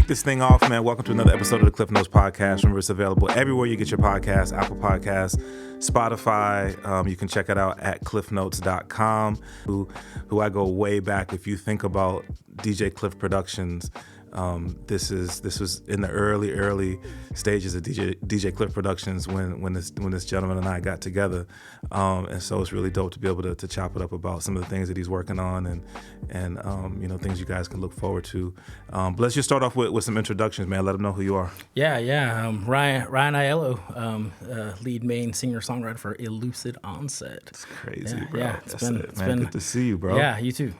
kick this thing off, man, welcome to another episode of the Klyph Notes podcast. Remember, it's available everywhere you get your podcasts, Apple Podcasts, Spotify. You can check it out at klyphnotes.com, who I go way back. If you think about DJ Klyph Productions, this was in the early stages of DJ Klyph Productions when this gentleman and I got together, and so it's really dope to be able to chop it up about some of the things that he's working on and things you guys can look forward to. But let's just start off with some introductions, man. Let them know who you are. Ryan Aiello, lead main singer-songwriter for Lucid Onset. It's crazy, bro. Yeah, it's been good to see you, bro. Yeah, you too.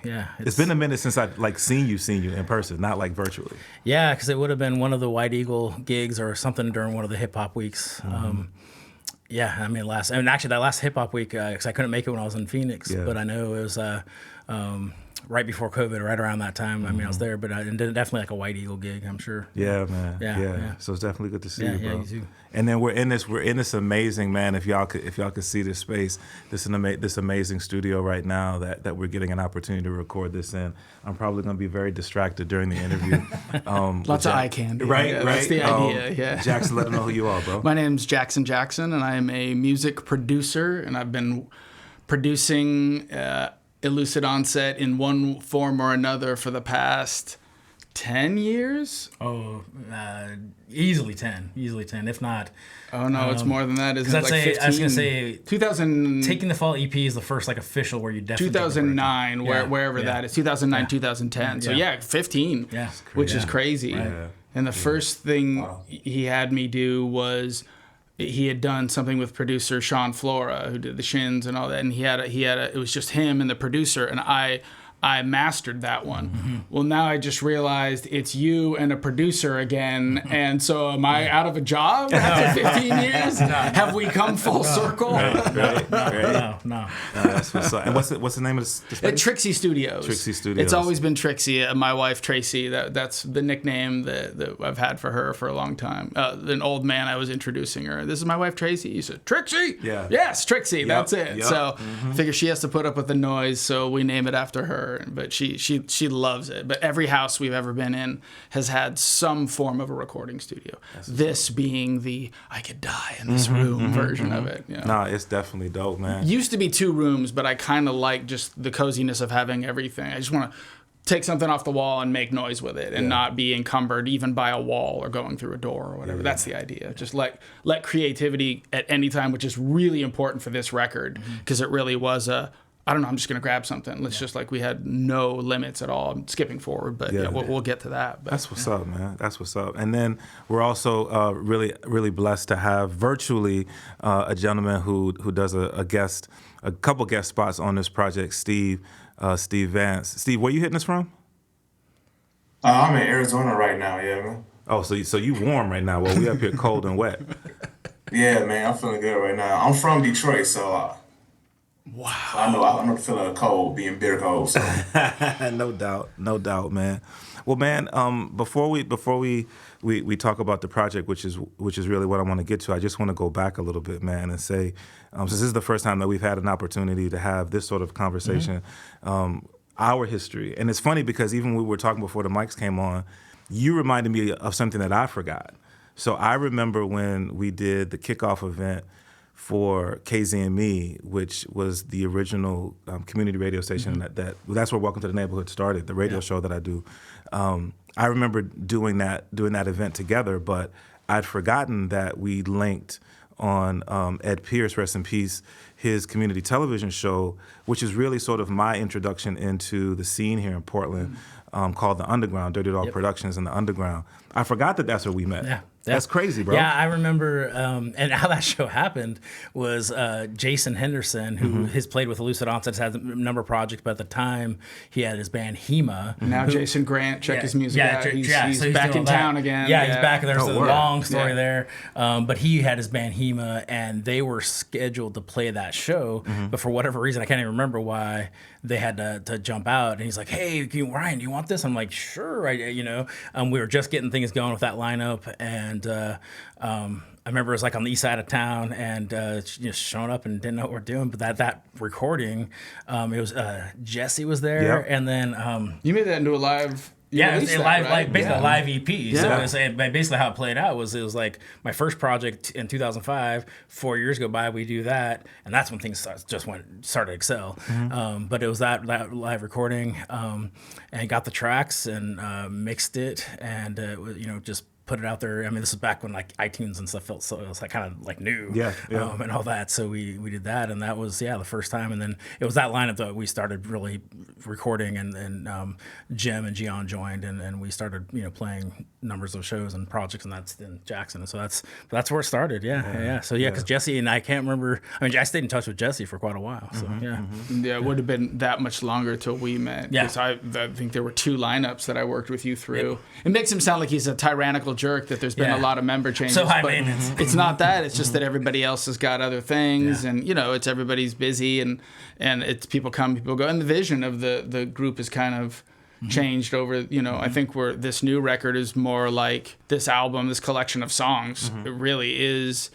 Yeah, it's been a minute since I seen you in person, not like virtually. Yeah, because it would have been one of the White Eagle gigs or something during one of the hip hop weeks. Mm-hmm. That last hip hop week, because I couldn't make it when I was in Phoenix, but I know it was right before COVID, right around that time. I mean, I was there, but definitely like a White Eagle gig, I'm sure. Yeah, man. Yeah. So it's definitely good to see you, bro. Yeah, you too. And then we're in this amazing, man. If y'all could see this space, this amazing studio right now that we're getting an opportunity to record this in. I'm probably going to be very distracted during the interview. Lots of eye candy. Right. That's the idea. Yeah. Jackson, let them know who you are, bro. My name's Jackson, and I am a music producer, and I've been producing Lucid Onset in one form or another for the past 10 years. Easily 10, if not. Oh no, it's more than that. Isn't it like 15? I was gonna say 2000. Taking the Fall EP is the first official where you definitely 2009, wherever that is. 2009, 2010. So 15. Yeah, which is crazy. Right. Yeah. And the first thing he had me do was, he had done something with producer Sean Flora, who did the Shins and all that, and it was just him and the producer, and I mastered that one. Mm-hmm. Well, now I just realized it's you and a producer again, and so am I out of a job after 15 years? Have we come full circle? Right. No. That's what's up. And what's the name of the space? Trixie Studios. Trixie Studios. It's always been Trixie. My wife Tracy. That's the nickname that I've had for her for a long time. An old man, I was introducing her. This is my wife Tracy. He said, Trixie. Yeah. Yes, Trixie. That's it. Yep. So I figure she has to put up with the noise, so we name it after her. But she loves it. But every house we've ever been in has had some form of a recording studio. This being the I could die in this room version of it. You know? Nah, it's definitely dope, man. Used to be 2 rooms, but I kind of like just the coziness of having everything. I just want to take something off the wall and make noise with it and not be encumbered even by a wall or going through a door or whatever. Yeah. That's the idea. Just let creativity at any time, which is really important for this record, because it really was I'm just going to grab something. Just we had no limits at all. I'm skipping forward, but we'll get to that. But, that's what's up, man. That's what's up. And then we're also really, really blessed to have virtually a gentleman who does a couple guest spots on this project, Steve Vance. Steve, where you hitting us from? I'm in Arizona right now, man. Oh, so you warm right now? Well, we up here cold and wet. Yeah, man, I'm feeling good right now. I'm from Detroit, so wow. I know the feeling of cold, being bitter cold. So. No doubt, man. Well, man, before we talk about the project, which is really what I want to get to, I just want to go back a little bit, man, and say, since this is the first time that we've had an opportunity to have this sort of conversation, our history, and it's funny because even when we were talking before the mics came on, you reminded me of something that I forgot. So I remember when we did the kickoff event for KZME, which was the original community radio station that's where Welcome to the Neighborhood started, the radio show that I do. I remember doing that event together, but I'd forgotten that we linked on Ed Pierce, rest in peace, his community television show, which is really sort of my introduction into the scene here in Portland, called The Underground, Dirty Dog Productions and The Underground. I forgot that that's where we met. Yeah. That's crazy, bro. Yeah, I remember, and how that show happened was Jason Henderson, who has played with Lucid Onset, has had a number of projects, but at the time he had his band HEMA. Now Jason Grant, check his music out. He's back in town again. Yeah, he's back. There's a long story there. But he had his band HEMA, and they were scheduled to play that show, but for whatever reason, I can't even remember why, they had to jump out. And he's like, hey, Ryan, do you want this? I'm like, sure. We were just getting things going with that lineup, and I remember it was like on the east side of town, and showing up and didn't know what we're doing. But that recording, it was Jesse was there, and then you made that into a live Yeah, released it that, live, right? basically a live EP. Yeah. So basically how it played out was it was like my first project in 2005. 4 years go by, we do that, and that's when things started to excel. But it was that live recording, and got the tracks and mixed it, and just put it out there. I mean, this is back when like iTunes and stuff felt so, it was like kind of like new, and all that. So we did that, and that was the first time. And then it was that lineup that we started really recording, and Jim and Gian joined, and we started playing numbers of shows and projects, and that's in Jackson. And so that's where it started. So because Jesse and I can't remember. I mean, I stayed in touch with Jesse for quite a while. So Yeah, it would have been that much longer till we met. Yeah. Because I think there were 2 lineups that I worked with you through. It makes him sound like he's a tyrannical jerk, that there's been a lot of member changes. So high but maintenance. It's not that. It's just that everybody else has got other things, and it's everybody's busy, and it's people come, people go, and the vision of the group is kind of changed over. I think this new record is more like this album, this collection of songs. It really is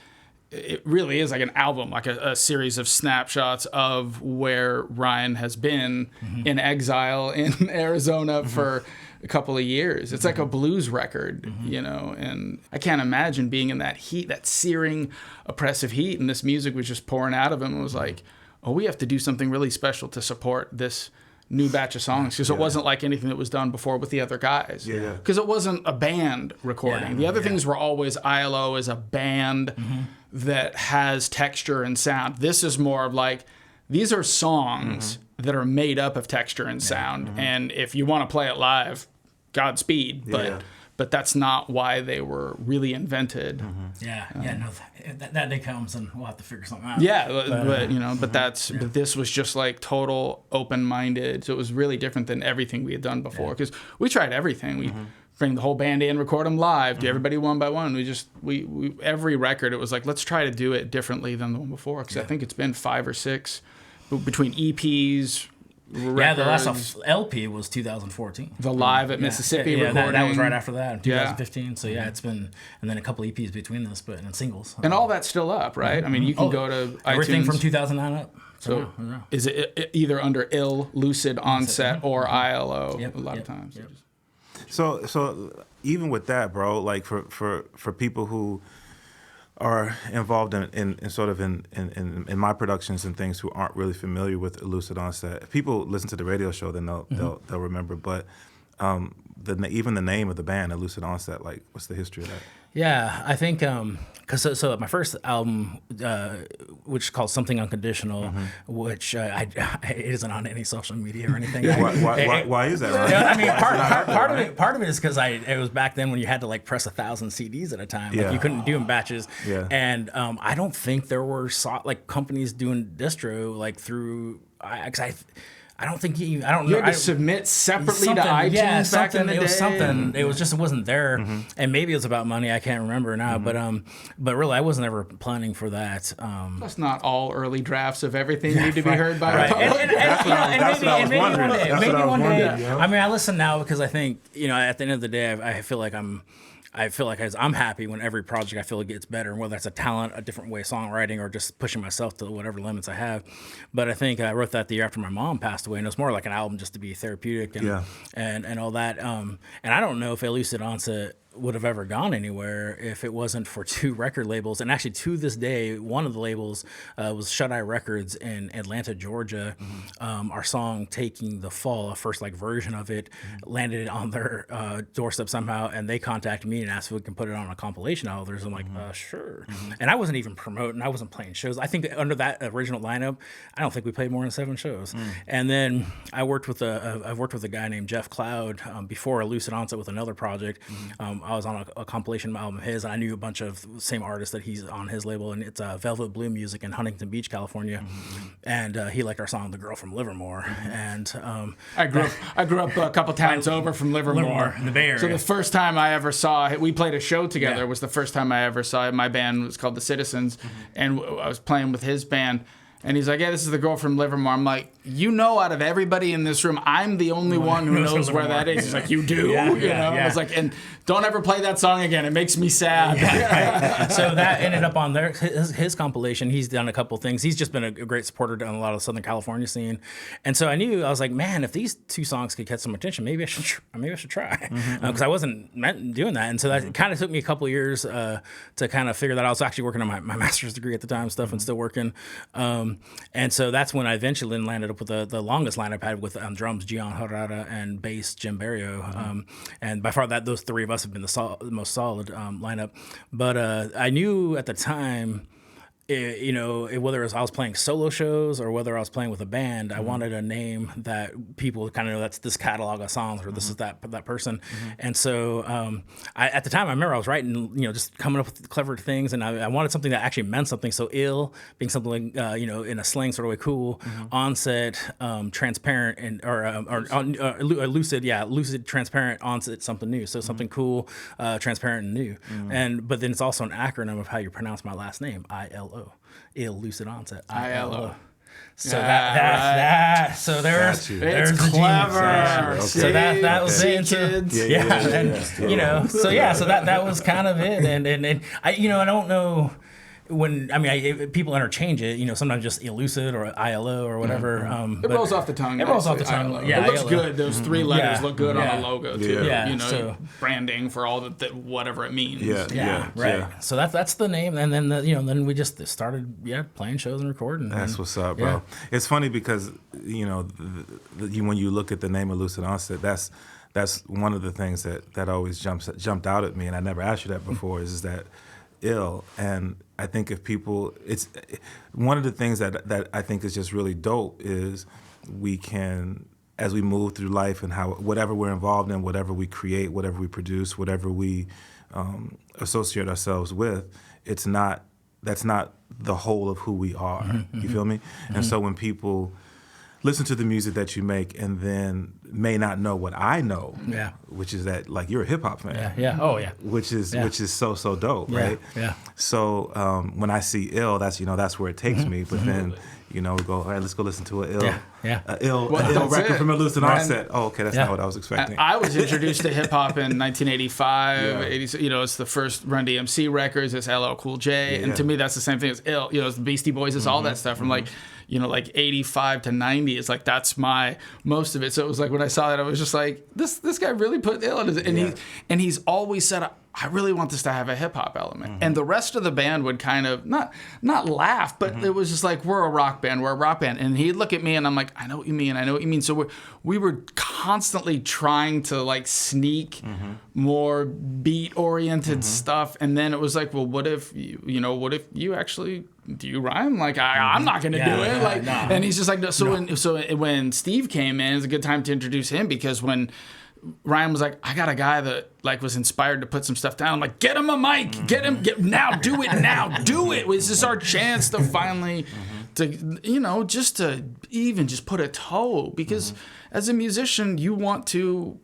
like an album, like a series of snapshots of where Ryan has been in exile in Arizona for a couple of years. It's like a blues record, and I can't imagine being in that heat, that searing, oppressive heat, and this music was just pouring out of him. It was like, oh, we have to do something really special to support this new batch of songs, because it wasn't like anything that was done before with the other guys. Because it wasn't a band recording. The other things were always ILO as a band that has texture and sound. This is more of like, these are songs that are made up of texture and sound, and if you want to play it live, Godspeed. But that's not why they were really invented. That day comes and we'll have to figure something out. But this was just like total open-minded. So it was really different than everything we had done before, because we tried everything. We bring the whole band in, record them live, do everybody one by one. We every record, it was like, let's try to do it differently than the one before, because I think it's been 5 or 6 between EPs. Records. The last LP was 2014. The live at Mississippi recording. That was right after that, in 2015. So it's been, and then a couple EPs between this, and singles. And all that's still up, right? I mean, you can go to everything iTunes. from 2009 up. So is it either under Lucid Onset or ILO a lot of times? So even with that, bro, like for people who are involved in sort of in my productions and things who aren't really familiar with Lucid Onset. If people listen to the radio show, then they'll remember. But even the name of the band, Lucid Onset, like, what's the history of that? Yeah, I think because my first album, which is called Something Unconditional, which it isn't on any social media or anything. Why is that, right? I mean, part of it is because it was back then when you had to like press 1,000 CDs at a time. Like you couldn't do in batches. Yeah. And I don't think there were companies doing distro like through. I don't think you had to submit separately to iTunes back in the day. It was something. It was just, it wasn't there, and maybe it was about money. I can't remember now, but really, I wasn't ever planning for that. Plus, not all early drafts of everything need to be heard by the public. That's what I was wondering. Maybe one day. I mean, I listen now because I think at the end of the day, I feel like I'm happy when every project I feel it gets better, and whether that's a talent, a different way of songwriting, or just pushing myself to whatever limits I have. But I think I wrote that the year after my mom passed away, and it was more like an album just to be therapeutic and all that. And I don't know if Lucid Onset would have ever gone anywhere if it wasn't for 2 record labels. And actually, to this day, one of the labels was Shut Eye Records in Atlanta, Georgia. Our song "Taking the Fall," a first version of it, landed on their doorstep somehow, and they contacted me and asked if we can put it on a compilation album. I'm like, sure. And I wasn't even promoting. I wasn't playing shows. I think under that original lineup, I don't think we played more than 7 shows. And then I've worked with a guy named Jeff Cloud before Lucid Onset with another project. I was on a compilation album of his, and I knew a bunch of the same artists that he's on his label, and it's Velvet Blue Music in Huntington Beach, California. And he liked our song "The Girl from Livermore." And I grew up a couple towns over from Livermore in the Bay Area. So the first time I ever saw, we played a show together. Was the first time I ever saw it. My band was called The Citizens, and I was playing with his band. And he's like, yeah, this is the girl from Livermore. I'm like, you know, out of everybody in this room, I'm the only one who knows where that is. He's like, you do? You know? I was like, and don't ever play that song again. It makes me sad. So that ended up on there. His compilation, he's done a couple things. He's just been a great supporter on a lot of the Southern California scene. And so I was like, man, if these two songs could catch some attention, maybe I should try. Because I wasn't doing that. And so that kind of took me a couple of years to kind of figure that out. I was actually working on my master's degree at the time and still working. And so that's when I eventually landed up with the longest line I've had with drums, Gian Herrera, and bass, Jim Barrio. And by far those three of us have been the most solid lineup. But I knew at the time, whether I was playing solo shows or whether I was playing with a band, I wanted a name that people kind of know that's this catalog of songs or this is that person. And so at the time, I remember I was writing, just coming up with clever things, and I wanted something that actually meant something. So ill being something like, in a slang sort of way cool, onset, transparent, and or lucid, transparent, onset, something new. So something cool, transparent, and new. But then it's also an acronym of how you pronounce my last name, ILO. ILO, Lucid Onset, ILO. So so there's it's clever. Okay. So that was it. So that was kind of it. And I don't know. People interchange it, sometimes just Lucid or ILO or whatever. It rolls off the tongue. It rolls off the tongue. ILO. Yeah, it looks ILO. good. Those three letters look good on the logo too. Yeah. Branding for all whatever it means. Right. Yeah. So that's the name, and then then we just started playing shows and recording. That's what's up, bro. It's funny because when you look at the name of Lucid Onset, that's one of the things that always jumped out at me, and I never asked you that before. Is that ill? And I think it's one of the things that I think is just really dope is we can, as we move through life and whatever we're involved in, whatever we create, whatever we produce, whatever we associate ourselves with, that's not the whole of who we are. You feel me? And so when people listen to the music that you make and then may not know what I know, which is that like you're a hip hop fan, which is so dope, right? So when I see ill, that's where it takes me. But then we go, all right, let's go listen to an ill record from a Lucid Onset. Oh, okay, that's not what I was expecting. I was introduced to hip hop in 1985, 80. It's the first Run DMC records. It's LL Cool J, and to me that's the same thing as ill. It's the Beastie Boys. It's all that stuff from like 85 to 90 is like that's my most of it. So it was like when I saw that I was just like this guy really put ill in it, and he's always said I really want this to have a hip hop element, and the rest of the band would kind of not laugh, but it was just like we're a rock band, and he'd look at me and I'm like I know what you mean. So we were constantly trying to like sneak more beat oriented stuff, and then it was like, well, what if you actually do you rhyme? Like I'm not gonna do it. And he's just like no. So when Steve came in, it was a good time to introduce him because when Ryan was like, I got a guy that like was inspired to put some stuff down. I'm like, get him a mic, do it now, do it. This is our chance to finally, to even put a toe because as a musician, you want to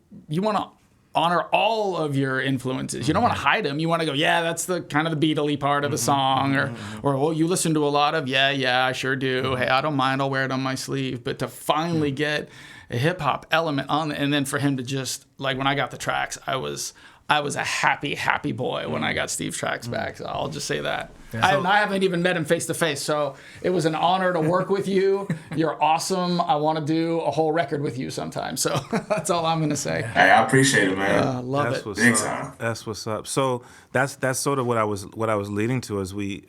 honor all of your influences. You don't want to hide them. You want to go, that's the kind of the Beatle-y part of the song, or you listen to a lot of, I sure do. Hey, I don't mind. I'll wear it on my sleeve. But to finally get a hip hop element on it, and then for him to just like when I got the tracks, I was a happy boy when I got Steve's tracks back. So I'll just say that. I haven't even met him face to face, so it was an honor to work with you. You're awesome. I want to do a whole record with you sometime. So that's all I'm gonna say. Hey, I appreciate it, man. Love it. Big time. That's what's up. So that's sort of what I was leading to as we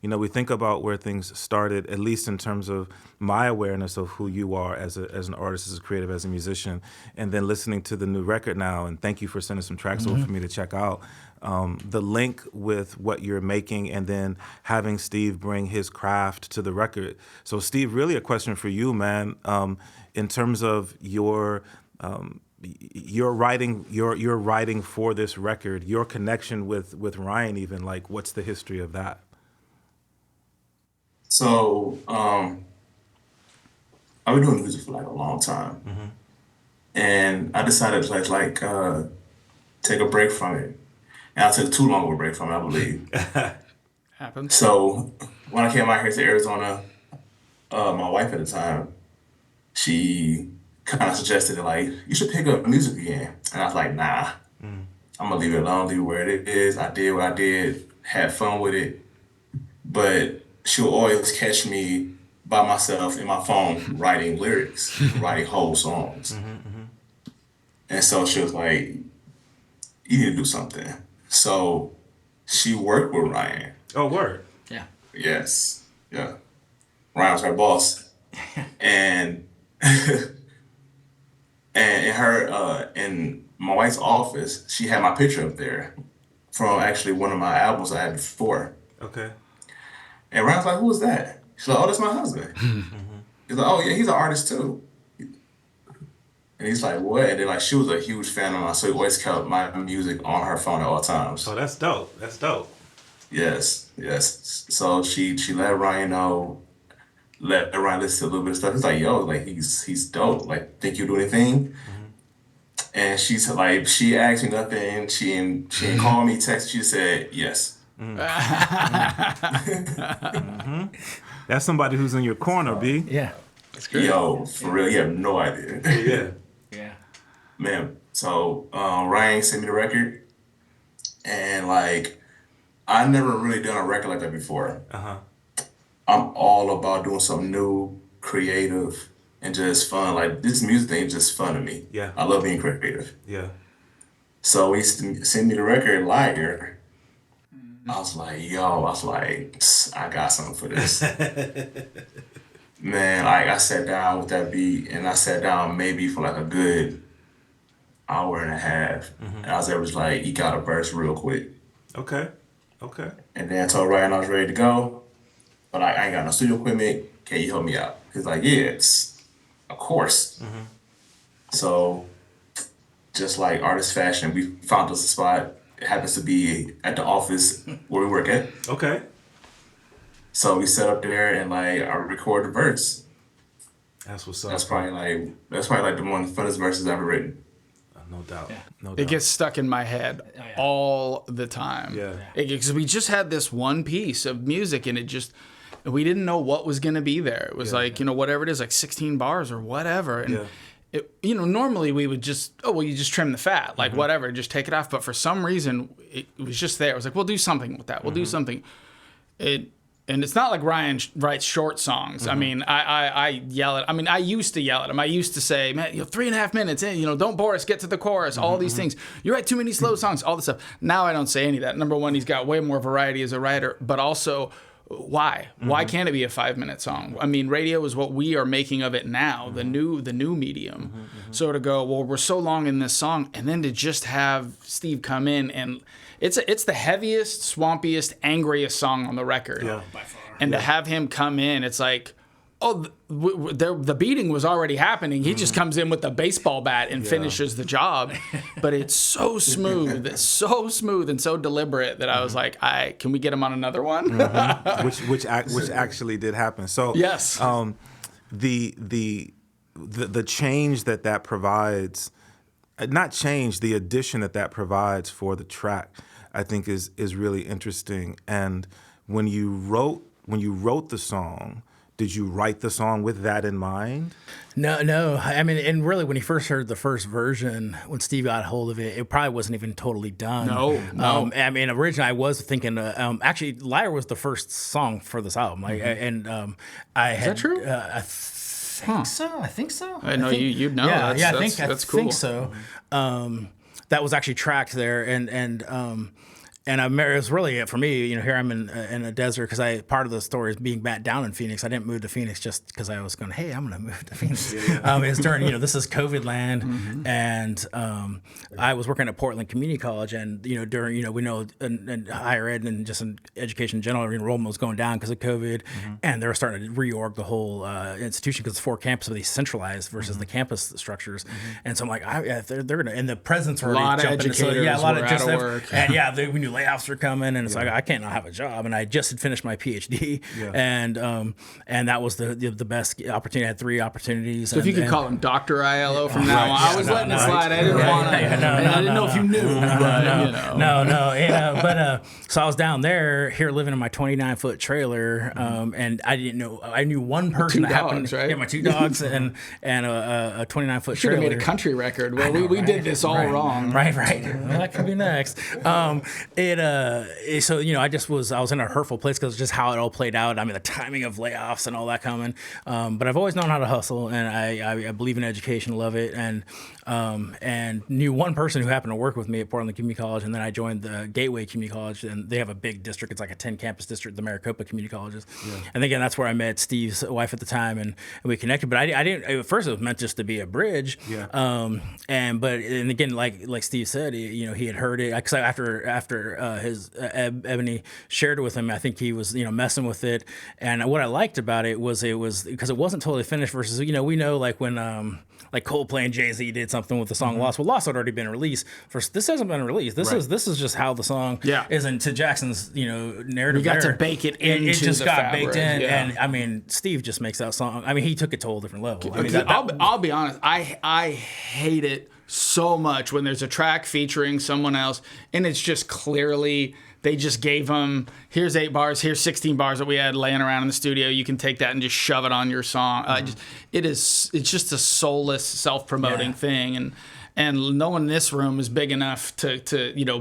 we think about where things started, at least in terms of my awareness of who you are as an artist, as a creative, as a musician, and then listening to the new record now. And thank you for sending some tracks over for me to check out. The link with what you're making and then having Steve bring his craft to the record. So Steve, really a question for you, man, in terms of your writing for this record, your connection with Ryan even, like what's the history of that? So I've been doing music for like a long time. And I decided to like take a break from it. And I took too long of a break from it, I believe. Happens. So when I came out here to Arizona, my wife at the time, she kind of suggested it, like, you should pick up music again. And I was like, nah, I'm gonna leave it alone, leave it where it is. I did what I did, had fun with it. But she'll always catch me by myself in my phone writing lyrics, writing whole songs. And so she was like, you need to do something. So she worked with Ryan. Oh, word. Yeah. Yes. Yeah. Ryan was her boss. And and in her in my wife's office, she had my picture up there from actually one of my albums I had before. Okay. And Ryan's like, who was that? She's like, oh, that's my husband. He's like, oh yeah, he's an artist too. And he's like, what? And then like she was a huge fan of mine, so he always kept my music on her phone at all times. Oh, that's dope. That's dope. Yes, yes. So she let Ryan know, let Ryan listen to a little bit of stuff. He's like, yo, like he's dope. Like, think you do anything? And she's like, she asked me nothing. She didn't call me, text. She said yes. That's somebody who's in your corner, B. Yeah. That's great. Yo, for real, you have no idea. Yeah. Yeah. Man, so Ryan sent me the record, and like I never really done a record like that before. I'm all about doing something new, creative, and just fun. Like this music thing is just fun to me. Yeah. I love being creative. Yeah. So he sent me the record, Liar. I was like, I got something for this. Man, like I sat down with that beat, and I sat down maybe for like a good hour and a half. And I was able to like eke out a verse real quick. Okay. Okay. And then I told Ryan I was ready to go, but I ain't got no studio equipment. Can you help me out? He's like, yeah, it's of course. So just like artist fashion, we found us a spot. It happens to be at the office where we work at. Okay. So we set up there and like I recorded the verse. That's what's up. That's probably like the one of the funnest verses I've ever written. No doubt. No doubt. It gets stuck in my head all the time. Yeah. Because we just had this one piece of music and we didn't know what was going to be there. It was like, whatever it is, like 16 bars or whatever. And, normally we would just, you just trim the fat, like whatever, just take it off. But for some reason, it was just there. It was like, we'll do something with that. We'll do something. And it's not like Ryan writes short songs. I mean, I yell at. I mean, I used to yell at him. I used to say, man, 3.5 minutes in, don't bore us, get to the chorus, all these things. You write too many slow songs, all this stuff. Now I don't say any of that. Number one, he's got way more variety as a writer, but also, why? Why can't it be a 5-minute song? I mean, radio is what we are making of it now, the new medium. So to go, well, we're so long in this song, and then to just have Steve come in and. It's the heaviest, swampiest, angriest song on the record. Yeah. By far. And to have him come in, it's like, the beating was already happening. He just comes in with the baseball bat and finishes the job. But it's so smooth, and so deliberate that I was like, can we get him on another one? which actually did happen. So yes, the change that provides. Not change, the addition that provides for the track, I think is really interesting. And when you wrote the song, did you write the song with that in mind? No. I mean, and really, when he first heard the first version, when Steve got a hold of it, it probably wasn't even totally done. No. I mean, originally I was thinking, actually, Liar was the first song for this album. Like, and I had. Is that true? I think so. I know you'd know. Yeah, That's I cool. think so. That was actually tracked there, and I remember it was really for me. Here I'm in a desert because part of the story is being back down in Phoenix. I didn't move to Phoenix just because I was going, hey, I'm going to move to Phoenix. It's during this is COVID land, and I was working at Portland Community College, and during we know in higher ed and just in education in general, enrollment was going down because of COVID, and they were starting to reorg the whole institution because it's 4 campuses, but they centralized versus the campus structures, and so I'm like, they're going to, and the presidents were a lot of jumping educators a lot were of just out of work. and we knew knew layoffs were coming, and it's like I can't not have a job. And I just had finished my PhD, and that was the best opportunity. I had 3 opportunities. So if you could call him Dr. Aiello from now on, I was letting it slide. I didn't want to. I didn't know if you knew. But so I was down there here living in my 29-foot trailer, and I didn't know. I knew one person that happened. Right? Yeah, my 2 dogs and a 29-foot trailer. Should have made a country record. Well, we did this all wrong. Right. Well, that could be next. So I was in a hurtful place because just how it all played out. I mean, the timing of layoffs and all that coming. But I've always known how to hustle, and I believe in education, love it, and knew one person who happened to work with me at Portland Community College, and then I joined the Gateway Community College, and they have a big district. It's like a 10-campus district, the Maricopa Community Colleges. And again, that's where I met Steve's wife at the time, and we connected. But I didn't. At first, it was meant just to be a bridge. And again, like Steve said, he had heard it because after his Ebony shared it with him, I think he was messing with it. And what I liked about it was because it wasn't totally finished. Versus we know like when like Coldplay and Jay-Z did something with the song Lost. Well, Lost had already been released. First, this hasn't been released. This is just how the song is into Jackson's narrative. We got to bake it into it just the got fabric. baked in, and I mean Steve just makes that song. I mean he took it to a whole different level. I mean, I'll be honest. I hate it so much when there's a track featuring someone else and it's just clearly they just gave them, here's 8 bars, here's 16 bars that we had laying around in the studio. You can take that and just shove it on your song. It's just a soulless, self-promoting thing, and no one in this room is big enough to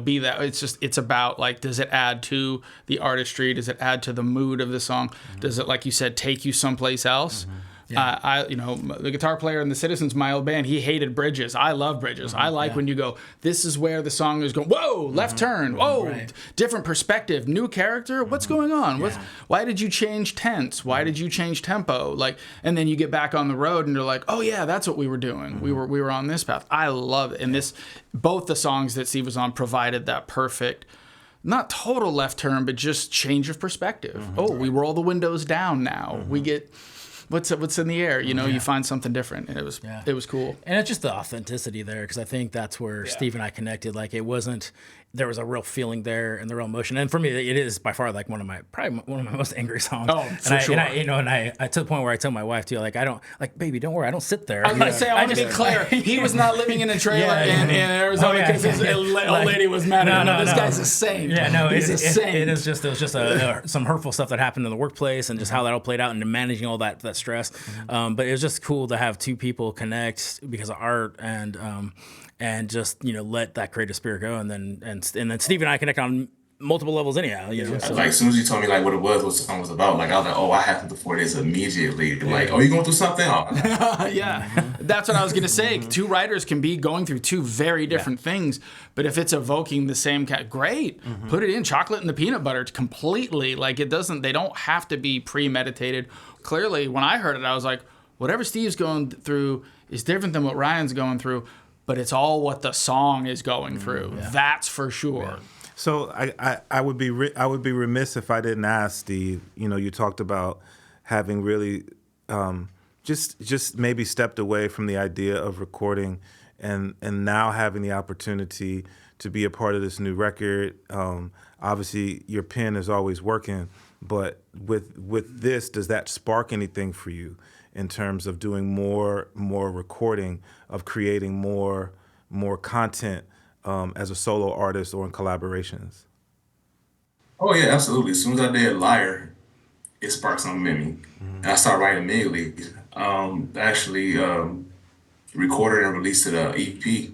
be that. It's about like, does it add to the artistry? Does it add to the mood of the song? Does it, like you said, take you someplace else? The guitar player in the Citizens, my old band, he hated bridges. I love bridges. I like when you go, this is where the song is going, whoa, left turn, whoa, different perspective, new character, what's going on? Why did you change tense? Why did you change tempo? And then you get back on the road and you're like, oh yeah, that's what we were doing. We were on this path. I love it. And both the songs that Steve was on provided that perfect, not total left turn, but just change of perspective. We roll the windows down now. We get... What's in the air? You find something different, and it was cool. And it's just the authenticity there, because I think that's where Steve and I connected. Like there was a real feeling there and the real emotion. And for me, it is by far like probably one of my most angry songs. Oh, for sure. And I to the point where I tell my wife too, like baby, don't worry, I don't sit there. I was gonna say, I want to be clear. He was not living in a trailer in Arizona because his old lady was mad at him. This guy's a saint. He's a saint. It was just some hurtful stuff that happened in the workplace and just how that all played out and managing all that stress. But it was just cool to have 2 people connect because of art and just let that creative spirit go, and then Steve and I connect on multiple levels anyhow. So. Like as soon as you told me like what it was, what the song was about, like I was like, oh, I have to before this immediately. Like, oh, you going through something? That's what I was gonna say. 2 writers can be going through 2 very different things, but if it's evoking the same great, put it in. Chocolate and the peanut butter completely. Like it doesn't. They don't have to be premeditated. Clearly, when I heard it, I was like, whatever Steve's going through is different than what Ryan's going through, but it's all what the song is going through. That's for sure. Yeah. So I would be remiss if I didn't ask Steve. You talked about having really just maybe stepped away from the idea of recording, and now having the opportunity to be a part of this new record. Obviously, your pen is always working, but with this, does that spark anything for you in terms of doing more recording, of creating more content as a solo artist or in collaborations? Oh yeah, absolutely. As soon as I did Liar, it sparked something in me, and I started writing immediately. Actually, recorded and released it EP.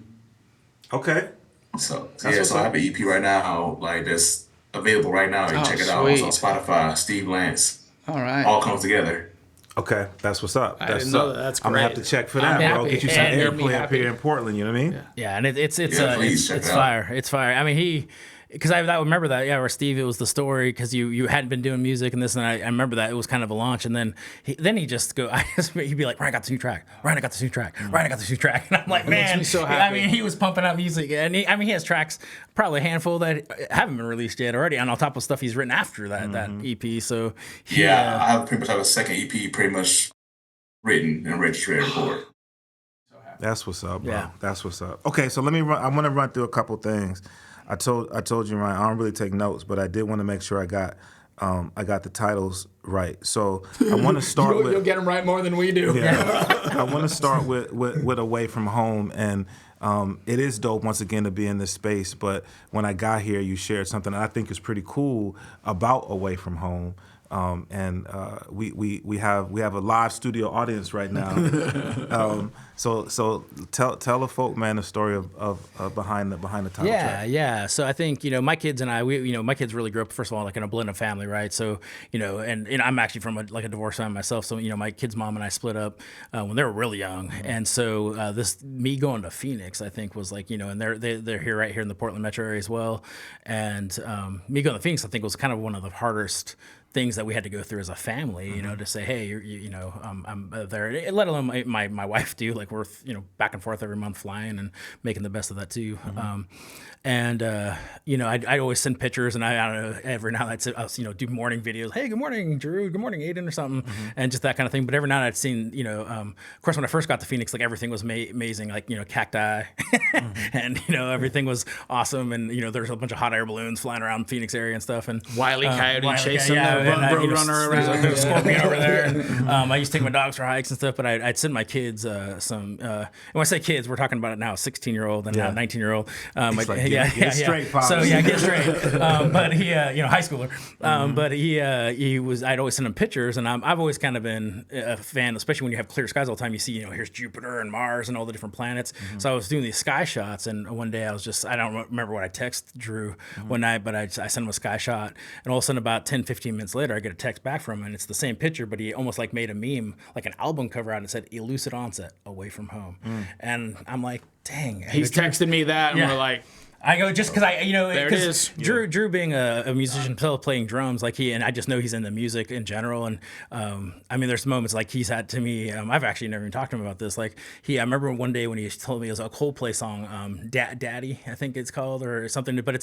Okay. So I have an EP right now, like that's available right now. You check it out. It's on Spotify. Steve Lance. All right. All comes together. Okay, that's what's up. I didn't know that. That's great. I'm gonna have to check for that, bro. Get you some airplay up here in Portland. You know what I mean? Yeah, and it's please fire. It's fire. I mean, because I remember that, where Steve, it was the story, because you hadn't been doing music and this, and I remember that it was kind of a launch, and then he just he'd be like, Ryan, I got this new track. Ryan, I got this new track. Ryan, I got this new track. And I'm like, man, makes me so happy. I mean, he was pumping out music, and he has tracks, probably a handful that haven't been released yet already, and on top of stuff he's written after that EP. So I have pretty much have a second EP pretty much written and ready to record. That's what's up, bro. Yeah. That's what's up. Okay, so I want to run through a couple things. I told you, Ryan, I don't really take notes, but I did want to make sure I got the titles right. So I want to start with. You'll get them right more than we do. Yeah. I want to start with Away From Home, and it is dope once again to be in this space. But when I got here, you shared something that I think is pretty cool about Away From Home. And we have a live studio audience right now. So tell the folk, man, the story of behind the title track. Yeah. So I think my kids and I, my kids really grew up first of all like in a blended family, right? So and I'm actually from a divorced family myself. So my kids' mom and I split up when they were really young, and so me going to Phoenix, I think was like and they're here right here in the Portland metro area as well, and me going to Phoenix, I think was kind of one of the hardest things that we had to go through as a family, to say, hey, I'm there. Let alone my wife too. Like we're back and forth every month flying and making the best of that too. I'd always send pictures, and I don't know, every now and then I'll do morning videos. Hey, good morning, Drew. Good morning, Aiden, or something, and just that kind of thing. But every now and then I'd seen, of course, when I first got to Phoenix, like everything was amazing, like cacti, and everything was awesome, and there's a bunch of hot air balloons flying around Phoenix area and stuff, and Wile E. Coyote chasing the roadrunner around, around, scorpion over there. And, I used to take my dogs for hikes and stuff, but I'd send my kids some. And when I say kids, we're talking about it now, a 16-year-old and now a 19-year-old. Get straight, Pops. So get straight. But he, high schooler. But he was. I'd always send him pictures, and I've always kind of been a fan, especially when you have clear skies all the time. You see, here's Jupiter and Mars and all the different planets. So I was doing these sky shots, and one day I don't remember what I texted Drew one night, but I sent him a sky shot, and all of a sudden about 10, 15 minutes later, I get a text back from him, and it's the same picture, but he almost like made a meme, like an album cover out, and it said Lucid Onset, Away From Home. And I'm like, dang. He's texted me that, and we're like, I go just because there it is. Drew being a musician, playing drums, like and I just know he's into music in general, and there's moments like he's had to me. I've actually never even talked to him about this. Like I remember one day when he told me it was a Coldplay song, "Daddy," I think it's called or something. But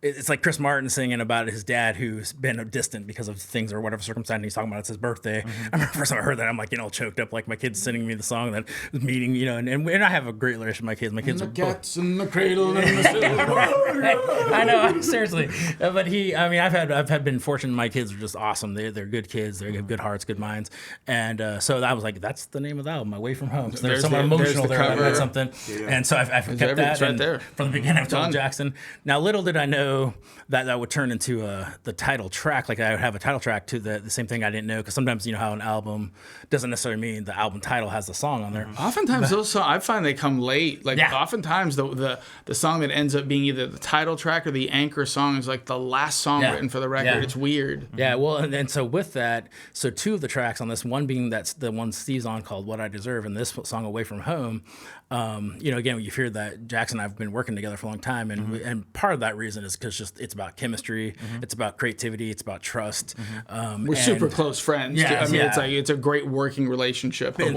it's like Chris Martin singing about his dad who's been distant because of things or whatever circumstance. And he's talking about it's his birthday. I remember the first time I heard that, I'm like choked up, like my kid's sending me the song that was meeting, and I have a great relationship with my kids. My kids the are cats in the cradle. I know, seriously. But I've been fortunate. My kids are just awesome. They're good kids. They have good hearts, good minds. And so I was like, that's the name of the album, Away From Home. So there's somewhat emotional there about something. Yeah. And so I've kept that. Right there. From the beginning, I've told Jackson. Now, little did I know that would turn into the title track. Like I would have a title track to the same thing I didn't know. Because sometimes how an album doesn't necessarily mean the album title has the song on there. Oftentimes those songs, I find they come late. Like oftentimes the song that ends up being either the title track or the anchor song is like the last song written for the record. Yeah. It's weird. Yeah, well, and so with that, so two of the tracks on this, one being that's the one Steve's on called What I Deserve, and this song Away From Home, again, you've heard that Jackson and I have been working together for a long time, and part of that reason is because it's about chemistry, it's about creativity, it's about trust. We're super close friends. Yeah, it's a great working relationship. But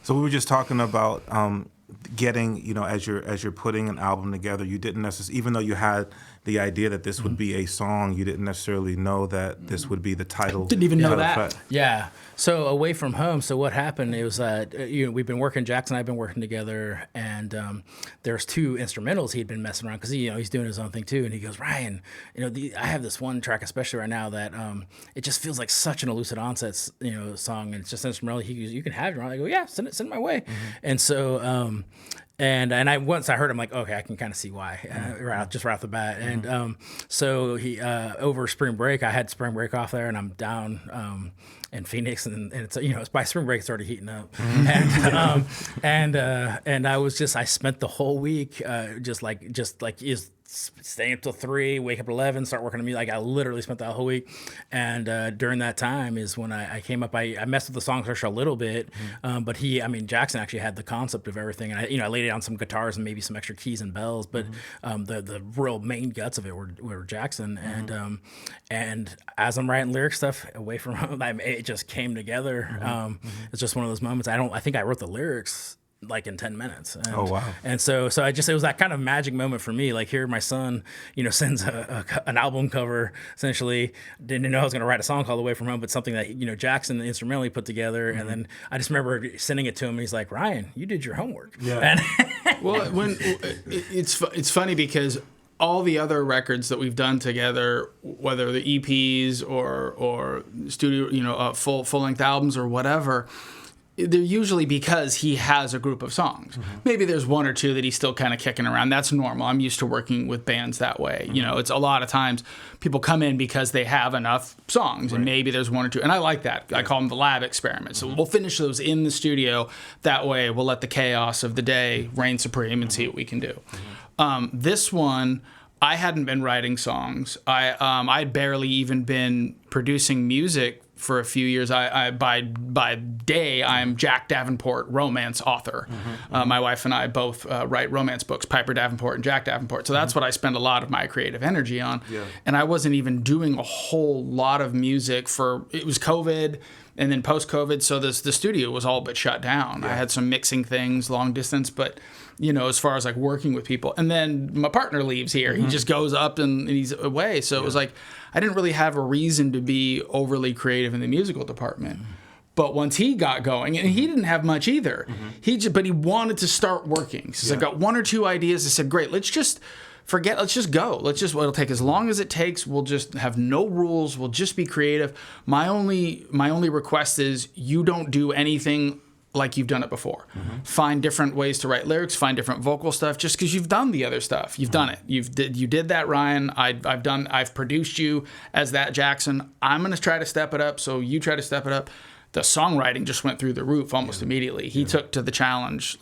So we were just talking about getting, as you're putting an album together, you didn't necessarily, even though you had the idea that this would be a song, you didn't necessarily know that this would be the title. Didn't even know that. Track. Yeah. So Away From Home. So what happened? It was we've been working. Jackson and I've been working together, and there's two instrumentals he'd been messing around because he's doing his own thing too. And he goes, Ryan, I have this one track, especially right now, that it just feels like such an Lucid Onset song, and it's just instrumental. He goes, you can have it. I go, yeah, send it my way. And so. And I once I heard him, like, okay, I can kind of see why, right off the bat. And so he over spring break, I had spring break off there, and I'm down in Phoenix, and it's it's by spring break it's already heating up, and I spent the whole week just staying up till 3, wake up at 11, start working on music. Like I literally spent that whole week, and during that time is when I came up. I messed with the song structure a little bit, but Jackson actually had the concept of everything, and I laid down some guitars and maybe some extra keys and bells, but the real main guts of it were Jackson, and as I'm writing lyric stuff Away From Home, it just came together. It's just one of those moments. I think I wrote the lyrics like in 10 minutes. And, oh, wow. And so it was that kind of magic moment for me. Like here, my son, sends an album cover, essentially. Didn't know I was going to write a song called Away From Home, but something that, Jackson instrumentally put together. And then I just remember sending it to him, and he's like, Ryan, you did your homework. Yeah. And Well, it's funny because all the other records that we've done together, whether the EPs or studio, full length albums or whatever, they're usually because he has a group of songs. Maybe there's one or two that he's still kind of kicking around. That's normal. I'm used to working with bands that way. It's a lot of times people come in because they have enough songs, and maybe there's one or two. And I like that. I call them the lab experiments. So we'll finish those in the studio. That way we'll let the chaos of the day reign supreme and see what we can do. This one, I hadn't been writing songs. I'd barely even been producing music for a few years. By day, I'm Jack Davenport, romance author. My wife and I both write romance books, Piper Davenport and Jack Davenport. So that's what I spend a lot of my creative energy on. Yeah. And I wasn't even doing a whole lot of music it was COVID and then post-COVID, so the studio was all but shut down. Yeah. I had some mixing things, long distance, but as far as like working with people. And then my partner leaves here. He just goes up and he's away. So it was like, I didn't really have a reason to be overly creative in the musical department. But once he got going, and he didn't have much either, but he wanted to start working. So I got one or two ideas. I said, great, let's just go. It'll take as long as it takes. We'll just have no rules. We'll just be creative. My only request is you don't do anything like you've done it before. Find different ways to write lyrics, find different vocal stuff, just because you've done the other stuff. You've done it. You did that, Ryan. I've produced you as that Jackson. I'm going to try to step it up, so you try to step it up. The songwriting just went through the roof almost immediately. He took to the challenge.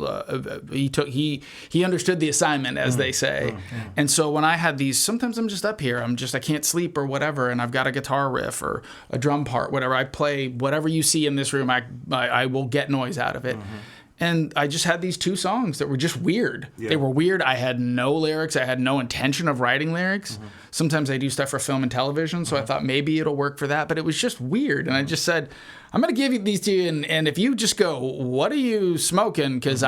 He understood the assignment, as they say. And so when I had these, sometimes I'm just up here. I can't sleep or whatever, and I've got a guitar riff or a drum part, whatever. I play whatever you see in this room. I will get noise out of it. And I just had these two songs that were just weird. Yeah. They were weird. I had no lyrics. I had no intention of writing lyrics. Sometimes I do stuff for film and television, so I thought maybe it'll work for that. But it was just weird. And I just said, I'm going to give you these to you, and if you just go, what are you smoking? Because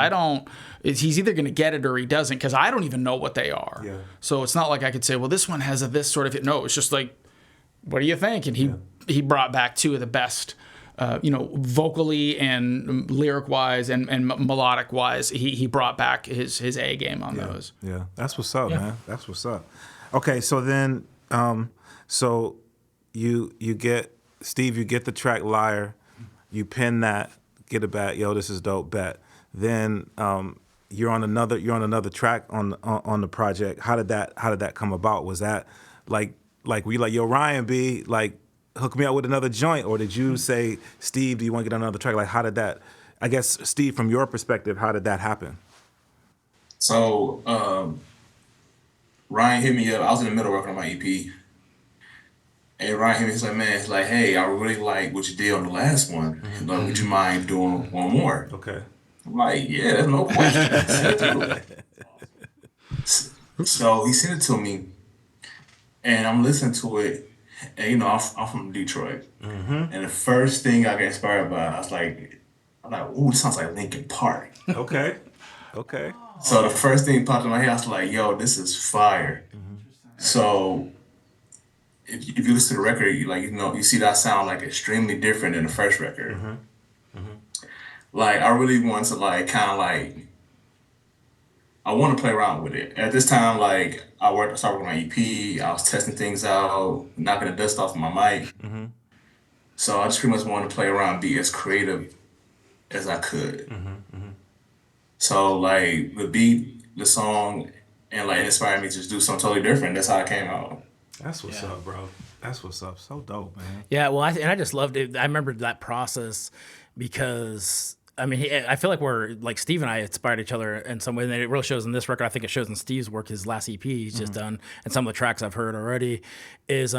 he's either going to get it or he doesn't, because I don't even know what they are. Yeah. So it's not like I could say, well, this one has this sort of... No, it's just like, what do you think? And he brought back two of the best... vocally and lyric-wise and melodic-wise, he brought back his A game on those. Yeah, that's what's up, man. That's what's up. Okay, so then, so you get the track "Liar," you pin that, get it back. Yo, this is dope. Bet. Then you're on another track on the project. How did that come about? Was that like were you like, yo, Ryan B, like, hook me up with another joint, or did you say, Steve, do you want to get on another track? Like, how did that, I guess, Steve, from your perspective, how did that happen? So Ryan hit me up. I was in the middle working on my EP, and Ryan hit me. He's like, man, it's like, hey, I really like what you did on the last one. Like, would you mind doing one more? Okay. I'm like, yeah, there's no question. So he sent it to me, and I'm listening to it. And I'm from Detroit, and the first thing I got inspired by, I'm like, ooh, this sounds like Linkin Park. Okay. So the first thing popped in my head, I was like, yo, this is fire. So if you listen to the record, you see that sound like extremely different than the first record. Like, I really want to I want to play around with it. At this time, I started working on my EP. I was testing things out, knocking the dust off of my mic. So I just pretty much wanted to play around, be as creative as I could. So the beat, the song, and it inspired me to just do something totally different. That's how it came out. That's what's up, bro. That's what's up. So dope, man. Yeah, well, I just loved it. I remember that process because... I mean, I feel like we're Steve and I inspired each other in some way, and it really shows in this record. I think it shows in Steve's work, his last EP he's just done, and some of the tracks I've heard already. Is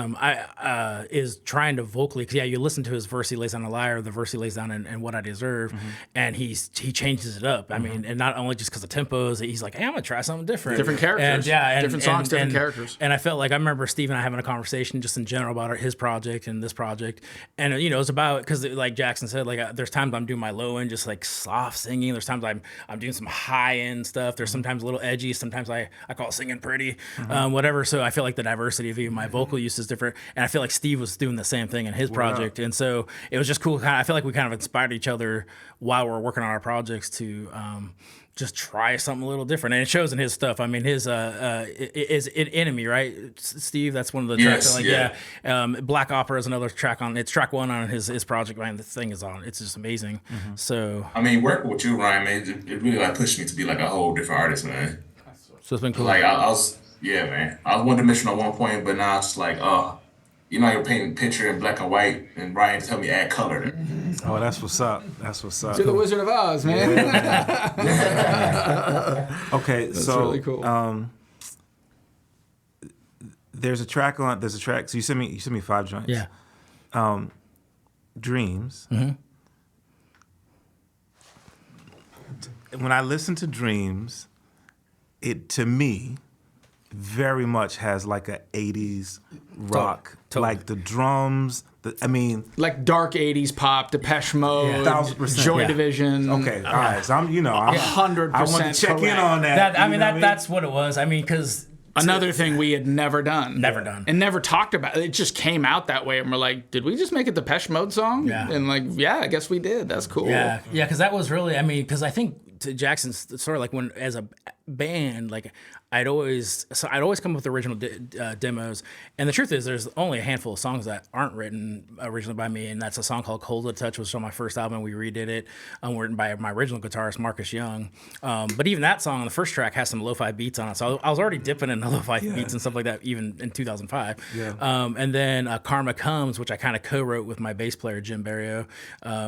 trying to vocally, because you listen to his verse he lays down a liar, the verse he lays down in What I Deserve, and he changes it up. I mean, and not only just because of tempos, he's like, hey, I'm gonna try something different, different characters, different songs, different characters. And I felt like I remember Steve and I having a conversation just in general about his project and this project, and it's about, because like Jackson said, there's times I'm doing my low end, just soft singing. There's times I'm doing some high end stuff. There's sometimes a little edgy. Sometimes I call it singing pretty, whatever. So I feel like the diversity of my vocal use is different, and I feel like Steve was doing the same thing in his project, and so it was just cool. I feel like we kind of inspired each other while we're working on our projects to just try something a little different, and it shows in his stuff. I mean, his is Enemy, right, Steve? That's one of the tracks. Black Opera is another track on. It's track 1 on his project. Man, this thing is on. It's just amazing. So I mean, working with you, Ryan, man, it really like pushed me to be like a whole different artist, man. it's been cool. Like I was, yeah, man. I was one dimensional at one point, but now it's like, you know, you're painting a picture in black and white, and Ryan just helped me add color to it. Oh, that's what's up. That's what's up. To the Wizard of Oz, man. Okay, That's so really cool. there's a track. So you sent me 5 joints. Yeah. Dreams. When I listen to Dreams, it to me very much has like a 80s rock, Totally. like the drums. Like dark 80s pop, Depeche Mode, 1000%. Joy Yeah. Division. Okay, all right. So I'm 100% I want to check in correct. on that. That's what it was. I mean, because Another thing we had never done. And never talked about. It just came out that way, and we're like, did we just make a Depeche Mode song? Yeah. And like, yeah, I guess we did. That's cool. Yeah, because that was really, I mean, because I think to Jackson's sort of like when, as a band, like I'd always come up with original demos, and the truth is there's only a handful of songs that aren't written originally by me, and that's a song called Cold to Touch, which was on my first album. We redid it, written by my original guitarist Marcus Young, but even that song on the first track has some lo-fi beats on it, so I was already dipping in lo-fi beats and stuff like that even in 2005. And then Karma Comes, which I kind of co-wrote with my bass player Jim Barrio.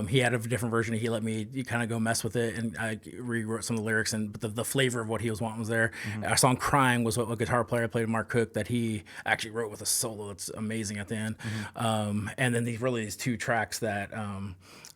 He had a different version. He let me kind of go mess with it, and I rewrote some of the lyrics, but the flavor of what he was wanting was there. Our song Crying was what a guitar player played, Mark Cook, that he actually wrote with a solo that's amazing at the end. And then these 2 tracks that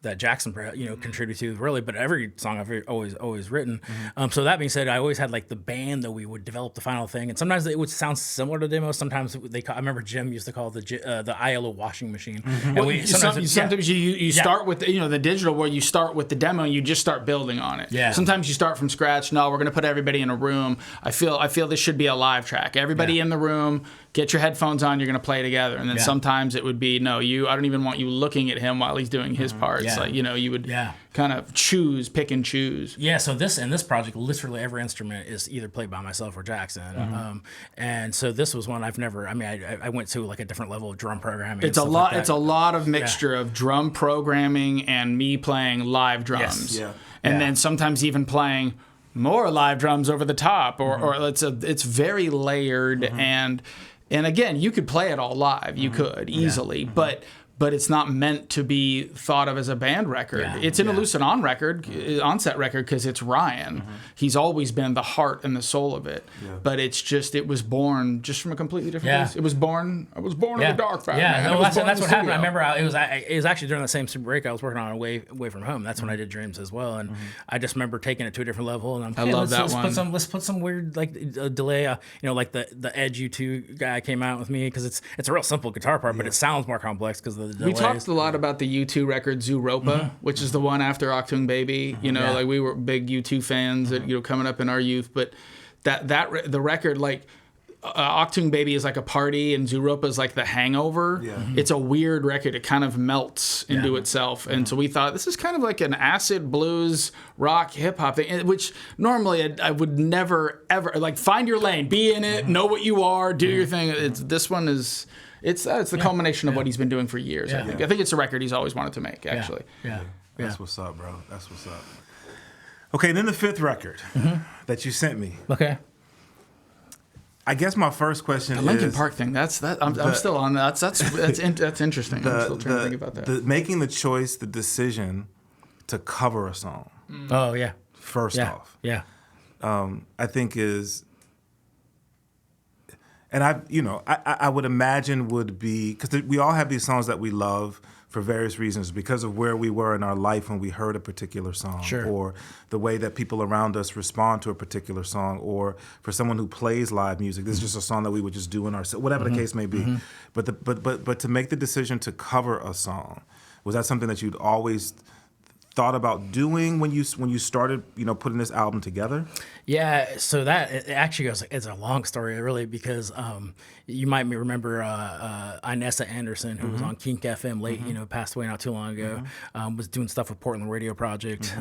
that Jackson contributed to, really, but every song I've always written. So that being said, I always had like the band that we would develop the final thing, and sometimes it would sound similar to demos. Sometimes I remember Jim used to call it the ILO washing machine. And sometimes you start with the digital, where you start with the demo and you just start building on it. Yeah. Sometimes you start from scratch. No, we're gonna put everybody in a room. I feel this should be a live track. Everybody in the room. Get your headphones on. You're gonna play together. And then sometimes it would be I don't even want you looking at him while he's doing his parts. Yeah. Like you would kind of pick and choose. Yeah. So this project, literally every instrument is either played by myself or Jackson. And so this was one I've never. I mean, I went to like a different level of drum programming. It's a lot. It's a lot of mixture of drum programming and me playing live drums. Yes. And then sometimes even playing more live drums over the top, or it's very layered, and again, you could play it all live. You could easily, but it's not meant to be thought of as a band record. Yeah. It's in a Lucid Onset record because it's Ryan. He's always been the heart and the soul of it. But it was born just from a completely different place. I was born in the dark. That's what happened. I remember it was actually during the same super break I was working on Away From Home. That's when I did Dreams as well, and I just remember taking it to a different level. And let's put some weird like delay. Like the Edge U2 guy came out with me because it's a real simple guitar part, but it sounds more complex because of the we talked a lot about the U2 record Zooropa, which is the one after Octung Baby. Like we were big U2 fans coming up in our youth, but the record, like Octung Baby is like a party and Zooropa is like the hangover. It's a weird record. It kind of melts into itself, and so we thought this is kind of like an acid blues rock hip hop thing, which normally I would never ever like. Find your lane, be in it, know what you are, do your thing. This one is. It's the culmination of what he's been doing for years. I think it's a record he's always wanted to make. Actually, That's what's up, bro. That's what's up. Okay, then the 5th record that you sent me. Okay. I guess my first question is the Linkin Park thing. I'm still on that. That's interesting. I'm still trying to think about that. Making the choice, the decision to cover a song. Oh yeah. First off. Yeah. I think is. And I would imagine would be, because we all have these songs that we love for various reasons, because of where we were in our life when we heard a particular song, or the way that people around us respond to a particular song, or for someone who plays live music, this is just a song that we would just do in our, whatever the case may be. But to make the decision to cover a song, was that something that you'd always thought about doing when you started, putting this album together? Yeah, so that it actually it's a long story, really, because you might remember Inessa Anderson, who was on Kink FM late, passed away not too long ago, was doing stuff with Portland Radio Project.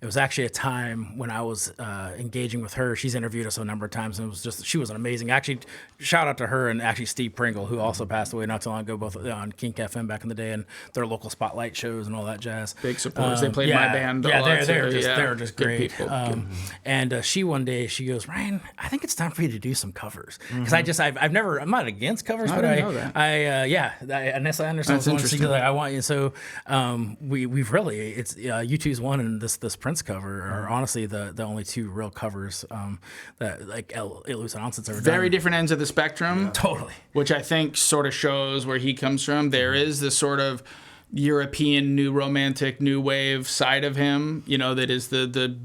It was actually a time when I was engaging with her. She's interviewed us a number of times, and she was an amazing. Actually, shout out to her and actually Steve Pringle, who also passed away not too long ago, both on Kink FM back in the day and their local spotlight shows and all that jazz. Big supporters. They played my band. Yeah, they were just great. People. And she one day she goes, Ryan, I think it's time for you to do some covers, because I'm not against covers, but Inessa Anderson was one. She's like, I want you. So we've really, it's U2's one and this Prince cover are honestly the only two real covers that like Lucid Onset's ever done. Very different ends of the spectrum. Totally. Which I think sort of shows where he comes from. There is this sort of European new romantic new wave side of him, that is the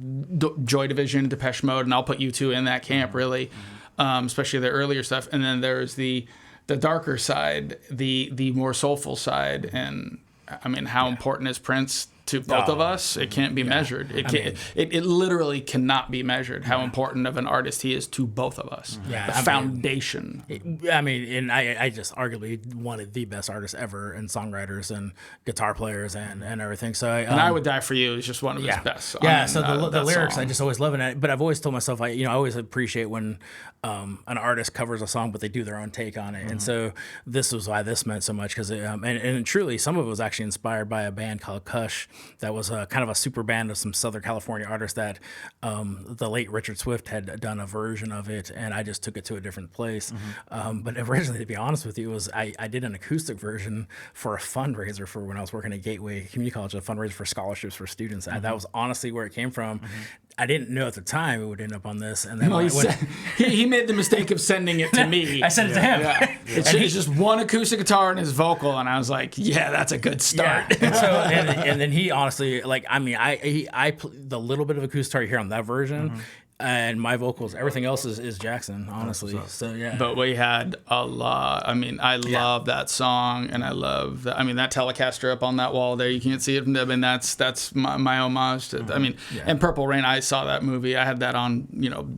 Joy Division, Depeche Mode, and I'll put U2 in that camp, really, especially the earlier stuff. And then there's the darker side, the more soulful side, and I mean, how important is Prince to both of us? It can't be measured. It literally cannot be measured how important of an artist he is to both of us. The foundation. I just arguably one of the best artists ever, and songwriters and guitar players and everything. So I Would Die for You is just one of his best. The lyrics song. I just always love it. But I've always told myself I always appreciate when an artist covers a song, but they do their own take on it. And so this was why this meant so much, because and truly some of it was actually inspired by a band called Kush. That was kind of a super band of some Southern California artists that the late Richard Swift had done a version of it, and I just took it to a different place. But originally, to be honest with you, I did an acoustic version for a fundraiser for when I was working at Gateway Community College, a fundraiser for scholarships for students. That was honestly where it came from. I didn't know at the time it would end up on this, and then he made the mistake of sending it to me. I sent it to him. Yeah. It's just one acoustic guitar and his vocal, and I was like, "Yeah, that's a good start." Yeah. And then he honestly, the little bit of acoustic guitar you hear on that version. And my vocals, everything else is Jackson, honestly. So yeah. But we had a lot. I mean, I love that song, and I love that. I mean, that Telecaster up on that wall there, you can't see it. I mean, that's my homage to. I mean, and Purple Rain. I saw that movie. I had that on,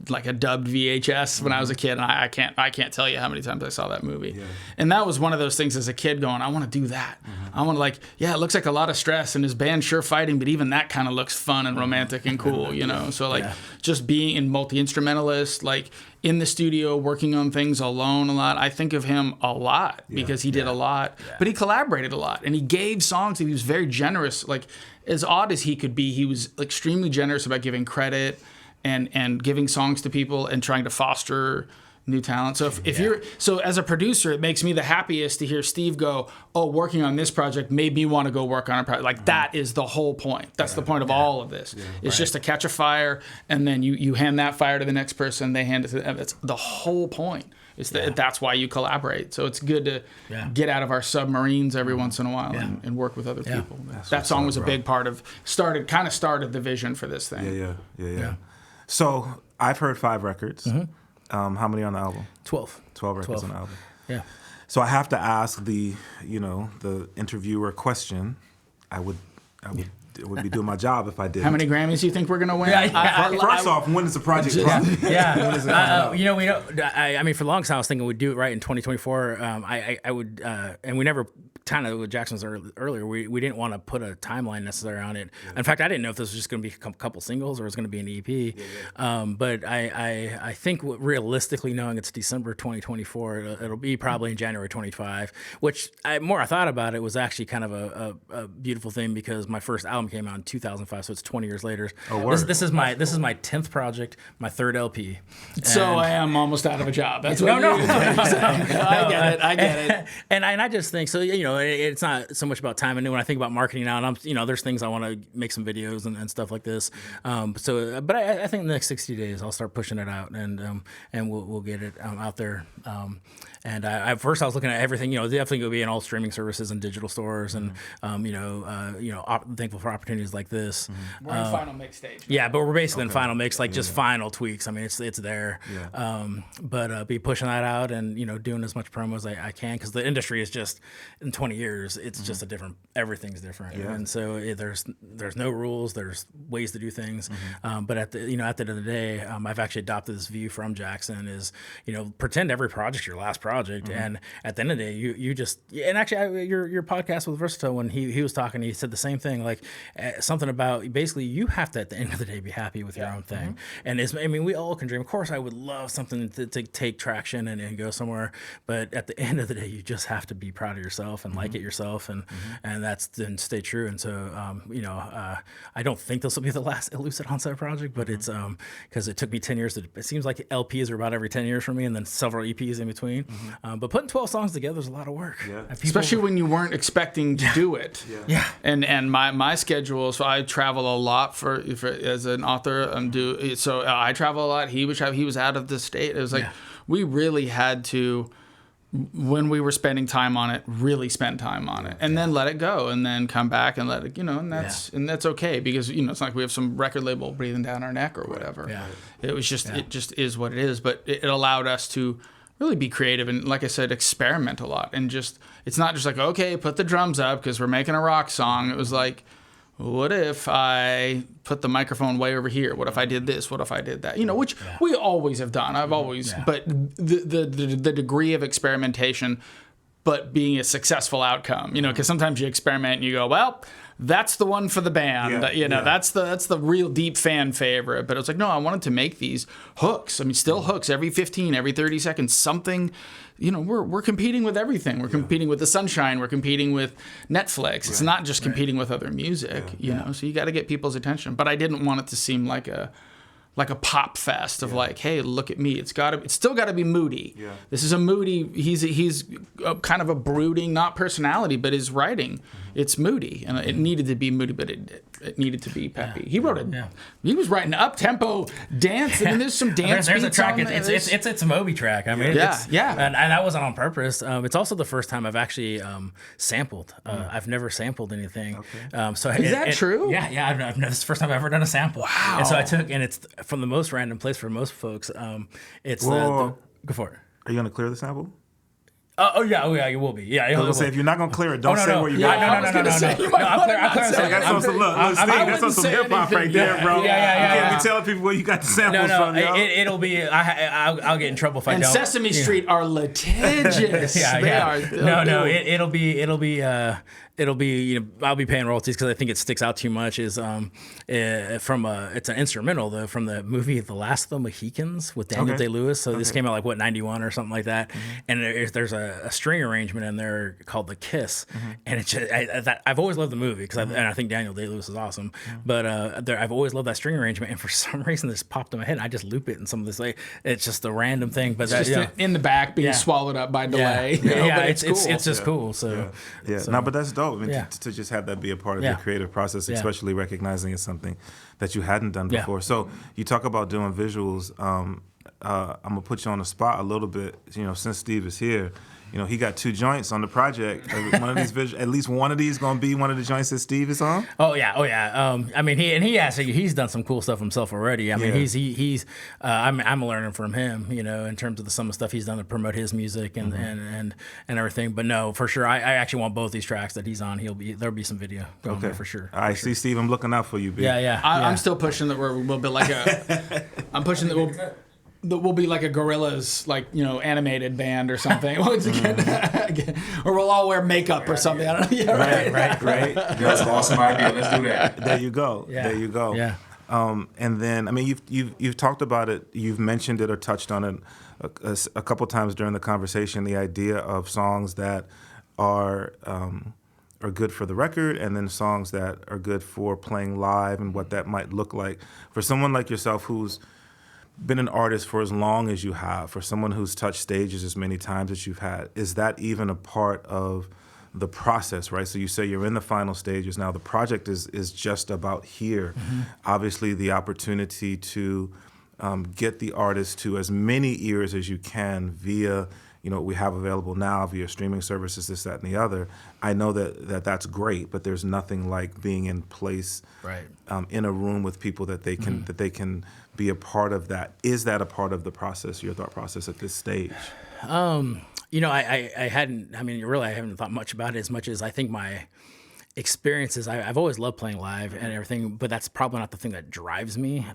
like a dubbed VHS when I was a kid, and I can't tell you how many times I saw that movie. Yeah. And that was one of those things as a kid going, I want to do that. I want to it looks like a lot of stress, and his band sure fighting, but even that kind of looks fun and romantic and cool, So just being in multi-instrumentalist, like in the studio working on things alone a lot. I think of him a lot because he did a lot, but he collaborated a lot, and he gave songs. He was very generous. Like, as odd as he could be, he was extremely generous about giving credit and giving songs to people and trying to foster new talent. So if you're as a producer, it makes me the happiest to hear Steve go, "Oh, working on this project made me want to go work on a project." Like that is the whole point. That's the point of all of this. Yeah. It's just to catch a fire, and then you hand that fire to the next person. They hand it to them. That's the whole point. That's why you collaborate. So it's good to get out of our submarines every once in a while and work with other people. That song was a big part of started the vision for this thing. Yeah. So I've heard 5 records. How many on the album? 12. 12 records on the album. Yeah. So I have to ask the interviewer question. It would be doing my job if I did. How many Grammys do you think we're gonna win? First off, when is the project? I mean, for the longest time, I was thinking we'd do it right in 2024. I would, and we never. Kind of with Jackson's earlier, we didn't want to put a timeline necessarily on it. Yeah. In fact, I didn't know if this was just going to be a couple singles or it was going to be an EP. But I think realistically, knowing it's December 2024, it'll be probably in January 25. Which I thought about it was actually kind of a beautiful thing because my first album came out in 2005, so it's 20 years later. Oh, this is my 10th project, my 3rd LP. So I am almost out of a job. That's what I get it. And I just think so. It's not so much about time. And when I think about marketing now, and there's things I want to make some videos and stuff like this. But I think in the next 60 days I'll start pushing it out, and we'll get it out there. And at first I was looking at everything. Definitely going to be in all streaming services and digital stores, and thankful for opportunities like this. We're in final mix stage. Yeah, but we're basically in final mix, just final tweaks. I mean, it's there. Yeah. But be pushing that out and doing as much promo as I can, because the industry is just in 20 years, it's just a different. Everything's different, and so there's no rules. There's ways to do things, but at the end of the day, I've actually adopted this view from Jackson is pretend every project's your last project, and at the end of the day, you just and actually your podcast with Versatile when he was talking, he said the same thing, like something about basically you have to at the end of the day be happy with your own thing, and we all can dream. Of course, I would love something to take traction and go somewhere, but at the end of the day, you just have to be proud of yourself and like it yourself, and that's then stay true. And so I don't think this will be the last Lucid Onset project, but it's because it took me 10 years. It seems like LPs are about every 10 years for me, and then several EPs in between. But putting 12 songs together is a lot of work. Especially when you weren't expecting to do it. And my schedule, so I travel a lot for as an author. So I travel a lot. He was out of the state. It was like we really had to, when we were spending time on it, really spend time on it, and then let it go, and then come back and let it, and that's okay, because it's not like we have some record label breathing down our neck or whatever. It was just it just is what it is. But it allowed us to really be creative and, like I said, experiment a lot, and just it's not just like, okay, put the drums up because we're making a rock song. It was like, what if I put the microphone way over here? What if I did this? What if I did that? Which we always have done. I've always, but the degree of experimentation, but being a successful outcome, because sometimes you experiment and you go, well, that's the one for the band. That's the real deep fan favorite. But it's like, no, I wanted to make these hooks. Still hooks every 15, every 30 seconds, something. We're competing with everything. We're competing with the sunshine. We're competing with Netflix. It's not just competing with other music, So you got to get people's attention. But I didn't want it to seem like a pop fest of like, hey, look at me. It's still got to be moody. This is a moody. He's kind of a brooding, not personality, but his writing. It's moody, and it needed to be moody, but it needed to be peppy. He wrote it. He was writing up tempo dance. There's some dance. There's a beats track. on It's a Moby track. And that wasn't on purpose. It's also the first time I've actually sampled. I've never sampled anything. So is that true? Yeah. This is the first time I've ever done a sample. Wow. And so I took, and it's from the most random place for most folks. It's Whoa. Go for it. Are you gonna clear the sample? It will be. Yeah, I was gonna say, if you're not gonna clear it, don't say where you got it. No. I'm clear. That's some hip hop right there, bro. Yeah. You can't be telling people where you got the samples from, yo. It'll be. I'll get in trouble if I don't. And Sesame Street are litigious. They are. It'll be I'll be paying royalties because I think it sticks out too much. Is it's an instrumental though from the movie The Last of the Mohicans with Daniel Day-Lewis. So this came out 91 or something like that, and there's a string arrangement in there called The Kiss, and it's just, I've always loved the movie because and I think Daniel Day-Lewis is awesome, but I've always loved that string arrangement, and for some reason this popped in my head. And I just loop it in some of this it's just a random thing, but it's just in the back being swallowed up by delay. But it's cool. It's just cool. So no, but that's dope. To just have that be a part of your creative process, especially recognizing it's something that you hadn't done before. So you talk about doing visuals. I'm gonna put you on the spot a little bit. Since Steve is here, he got 2 joints on the project. One of these at least one of these gonna be one of the joints that Steve is on. Oh yeah. He's done some cool stuff himself already. He's I'm learning from him, in terms of some of the stuff he's done to promote his music and everything. But no, for sure, I actually want both these tracks that he's on. There'll be some video going there for sure. I see, Steve. I'm looking out for you, B. I'm still pushing that we'll be like a. I'm pushing that we'll be like a Gorillaz, animated band or something. Or we'll all wear makeup or something. I don't know. Right. That's an awesome idea. Let's do that. There you go. Yeah. And then, you've talked about it. You've mentioned it or touched on it a couple times during the conversation. The idea of songs that are good for the record, and then songs that are good for playing live, and what that might look like for someone like yourself who's been an artist for as long as you have, for someone who's touched stages as many times as you've had. Is that even a part of the process, right? So you say you're in the final stages now. The project is just about here. Obviously, the opportunity to get the artist to as many ears as you can via what we have available now via streaming services, this, that, and the other. I know that's great, but there's nothing like being in place, in a room with people that they can be a part of that. Is that a part of the process, your thought process at this stage? I hadn't. I mean, really, I haven't thought much about it as much as I think my experiences. I've always loved playing live and everything, but that's probably not the thing that drives me.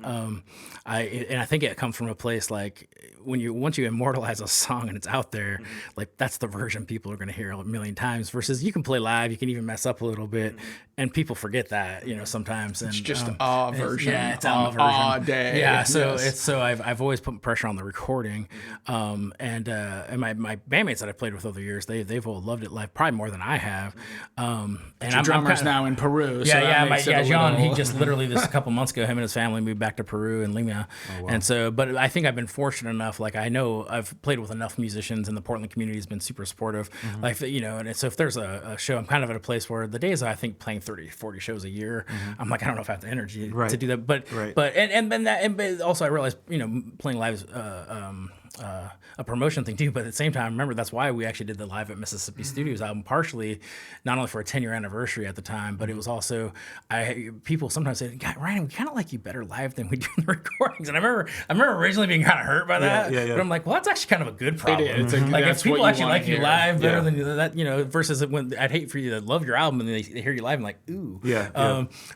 I think it comes from a place like once you immortalize a song and it's out there, like that's the version people are going to hear a million times. Versus you can play live, you can even mess up a little bit, and people forget that sometimes. And it's just our version. Yeah, it's our version. All day. Yeah, so I've always put pressure on the recording, and my bandmates that I played with over the years, they've all loved it live, probably more than I have. And Your drummer's now in Peru. So John. He just literally this a couple months ago, him and his family moved back to Peru and Lima, and so. But I think I've been fortunate enough. Like I know I've played with enough musicians, and the Portland community has been super supportive. Like and so if there's a show, I'm kind of at a place where the days I think playing 30, 40 shows a year, I'm like I don't know if I have the energy to do that. But but also I realized playing live is a promotion thing too. But at the same time, remember that's why we actually did the Live at Mississippi Studios album, partially not only for a 10-year anniversary at the time, but it was also people sometimes say, "God, Ryan, we kind of like you better live than we do in the recordings." And I remember originally being kind of hurt by that. But I'm like, well, that's actually kind of a good problem. It is. Like if people actually like you live better than that, versus when I'd hate for you to love your album and they hear you live and like, ooh.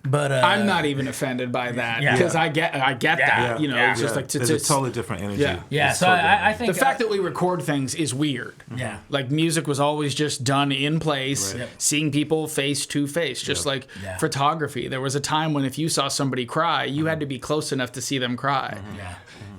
But I'm not even offended by that because I get that. It's just like it's a totally different energy. Yeah. So I think the fact that we record things is weird. Yeah. Like music was always just done in place, seeing people face to face, just like photography. There was a time when if you saw somebody cry, you had to be close enough to see them cry.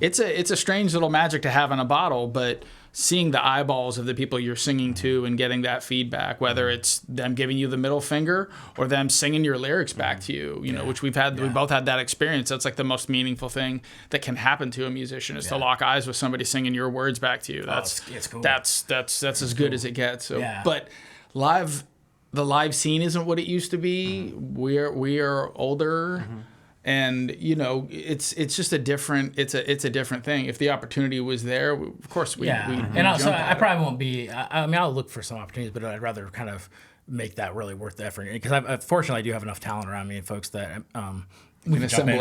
It's a strange little magic to have in a bottle, but seeing the eyeballs of the people you're singing to and getting that feedback, whether it's them giving you the middle finger or them singing your lyrics back to you, which we both had that experience. That's like the most meaniful thing that can happen to a musician is to lock eyes with somebody singing your words back to you. It's cool. That's as good as it gets. So, but the live scene isn't what it used to be. We are older. And it's just a different thing. If the opportunity was there, of course we and also I probably won't be. I mean, I'll look for some opportunities, but I'd rather kind of make that really worth the effort because fortunately I do have enough talent around me and folks that we can assemble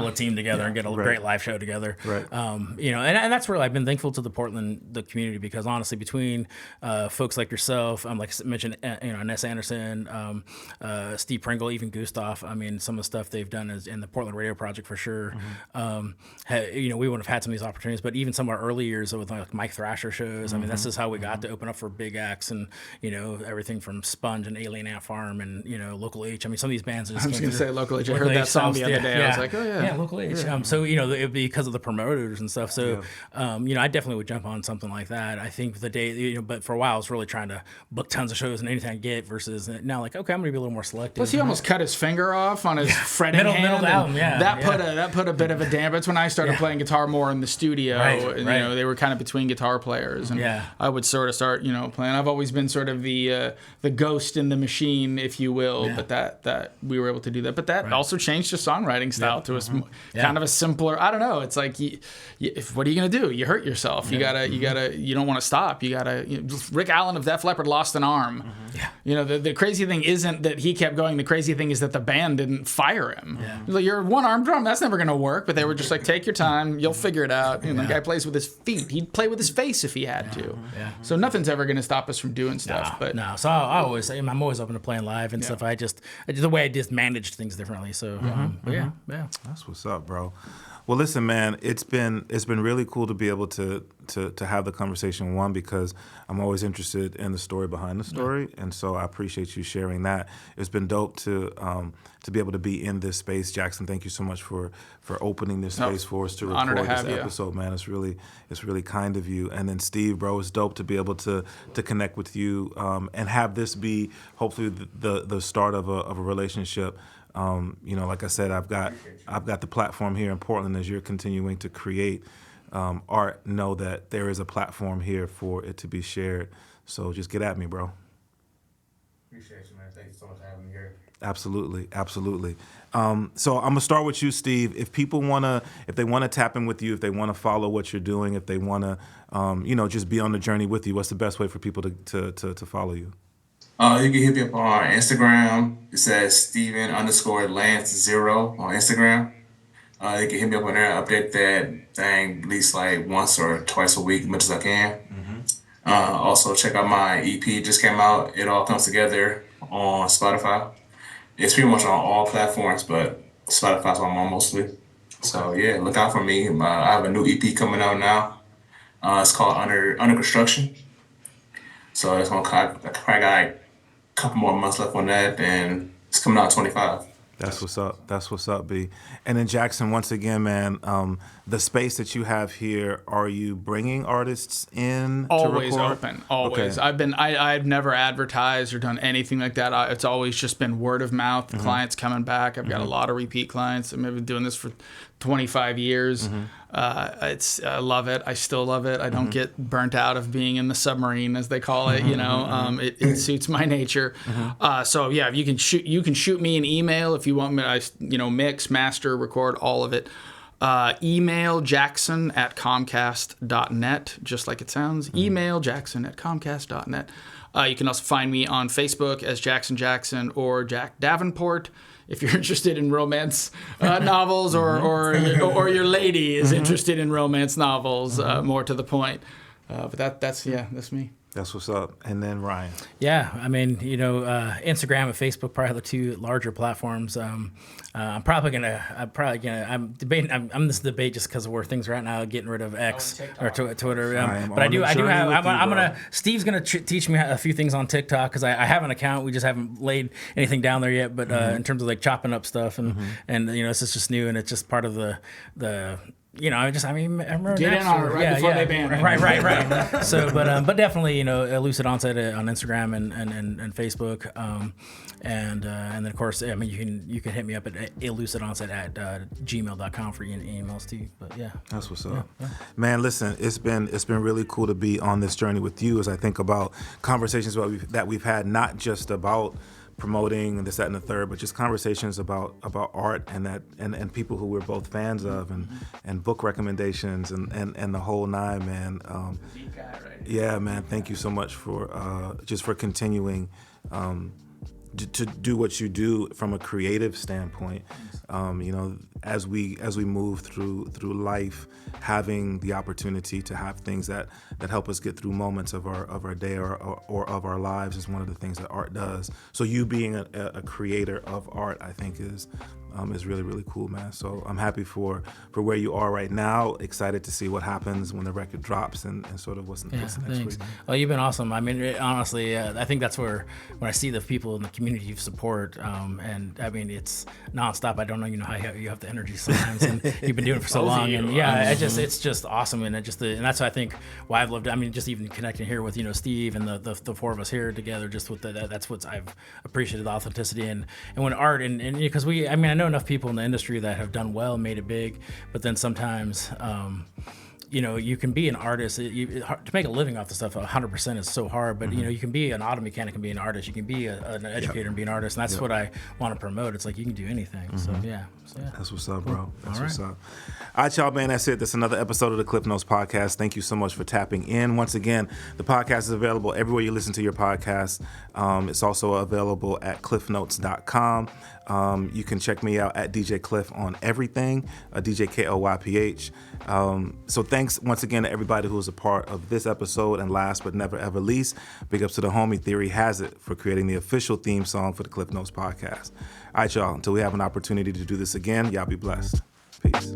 a team together and get a great live show together. Right. And that's where I've been thankful to the community because honestly, between folks like yourself, like I mentioned, Ness Anderson, Steve Pringle, even Gustav. I mean, some of the stuff they've done is in the Portland Radio Project for sure. We wouldn't have had some of these opportunities, but even some of our early years with like Mike Thrasher shows. I mean, this is how we got to open up for big acts and everything from Sponge and Alien Ant Farm and Local H. I mean, some of these bands. I was going to say Local H. I heard that song the other day. I was like, oh yeah, Local H. So it because of the promoters and stuff. So I definitely would jump on something like that. I think the day but for a while I was really trying to book tons of shows and anything I get versus now like okay I'm gonna be a little more selective. Plus he almost cut his finger off on his fretting hand. Middle album, that put a bit of a damper. It's when I started playing guitar more in the studio. And, they were kind of between guitar players, and I would sort of start playing. I've always been sort of the ghost in the machine, if you will. But that we were able to do that. But that also changed the songwriting style to kind of a simpler. I don't know. It's like, what are you gonna do? You hurt yourself. You don't want to stop. You gotta. Rick Allen of Def Leppard lost an arm. The crazy thing isn't that he kept going. The crazy thing is that the band didn't fire him. Like, you're one-arm drum. That's never gonna work. But they were just like, take your time. You'll figure it out. The guy plays with his feet. He'd play with his face if he had to. So nothing's ever gonna stop us from doing stuff. No. So I always say I'm always open to playing live and stuff. The way I just managed things differently. So yeah. That's what's up, bro. Well, listen, man, it's been really cool to be able to have the conversation. One, because I'm always interested in the story behind the story, and so I appreciate you sharing that. It's been dope to be able to be in this space. Jackson, thank you so much for opening this space for us to record this episode, man. It's really kind of you. And then Steve, bro, it's dope to be able to connect with you and have this be hopefully the start of a relationship. Like I said, I've got the platform here in Portland as you're continuing to create art. Know that there is a platform here for it to be shared. So just get at me, bro. Appreciate you, man. Thank you so much for having me here. Absolutely. So I'm gonna start with you, Steve. If people if they wanna tap in with you, if they wanna follow what you're doing, if they wanna, just be on the journey with you, what's the best way for people to follow you? You can hit me up on Instagram. It says Steven_Lance0 on Instagram. You can hit me up on there. Update that thing at least like once or twice a week, as much as I can. Also, check out my EP, just came out. It All Comes Together on Spotify. It's pretty much on all platforms, but Spotify's on mostly. So, yeah, look out for me. I have a new EP coming out now. It's called Under Construction. So, it's gonna I probably got a couple more months left on that, and it's coming out 25. That's what's up. That's what's up, B. And then Jackson, once again, man, the space that you have here, are you bringing artists in Always to record? open, always. Okay. I've never advertised or done anything like that. It's always just been word of mouth, clients coming back. I've got a lot of repeat clients. I've been doing this for 25 years. I love it. I still love it. I don't get burnt out of being in the submarine, as they call it. It suits my nature. So yeah, you can shoot me an email if you want me to, mix, master, record, all of it. Email jackson@comcast.net, just like it sounds. Email jackson@comcast.net. You can also find me on Facebook as Jackson or Jack Davenport. If you're interested in romance novels, or your lady is interested in romance novels, more to the point. But that's me. That's what's up. And then Ryan. Yeah, I mean, Instagram and Facebook, probably the two larger platforms. I'm debating. I'm this debate just because of where things are at now, getting rid of X or Twitter. But I do have. Steve's gonna teach me a few things on TikTok because I have an account. We just haven't laid anything down there yet. But in terms of like chopping up stuff and this is just new and it's just part of the. I remember Get in on it before they ban it. Right. So, but definitely, Lucid Onset on Instagram and Facebook, and then of course, I mean, you can hit me up at lucidonset@gmail.com for emails too. But yeah, that's what's up, man. Listen, it's been really cool to be on this journey with you as I think about conversations that we've had, not just about promoting and this, that, and the third, but just conversations about art and people who we're both fans of and book recommendations and the whole nine, man. Yeah, man. Thank you so much for continuing to do what you do from a creative standpoint. As we move through life, having the opportunity to have things that help us get through moments of our day or of our lives is one of the things that art does. So you being a creator of art, I think is really, really cool, man. So I'm happy for where you are right now. Excited to see what happens when the record drops and sort of what's next for you. Well, you've been awesome. I mean, honestly, I think that's where when I see the people in the community you support, and I mean, it's nonstop. I don't know, how you have the energy sometimes, and you've been doing it for so long, and it's just awesome, and and that's I think why I've loved it. I mean, just even connecting here with Steve and the four of us here together, just with that's what I've appreciated, the authenticity and when art and because I know enough people in the industry that have done well, made it big, but then sometimes you can be an artist. To make a living off the stuff 100% is so hard, but you can be an auto mechanic and be an artist. You can be an educator and be an artist, and that's what I want to promote. It's like you can do anything. So yeah. That's what's up, bro. That's what's up. All right, y'all, man. That's it. That's another episode of the Klyph Notes podcast. Thank you so much for tapping in. Once again, the podcast is available everywhere you listen to your podcast. It's also available at klyphnotes.com. You can check me out at DJ Klyph on everything, DJ Klyph. So thanks once again to everybody who was a part of this episode. And last but never ever least, big ups to the homie Theory Hazit for creating the official theme song for the Klyph Notes podcast. All right, y'all. Until we have an opportunity to do this again, y'all be blessed. Peace.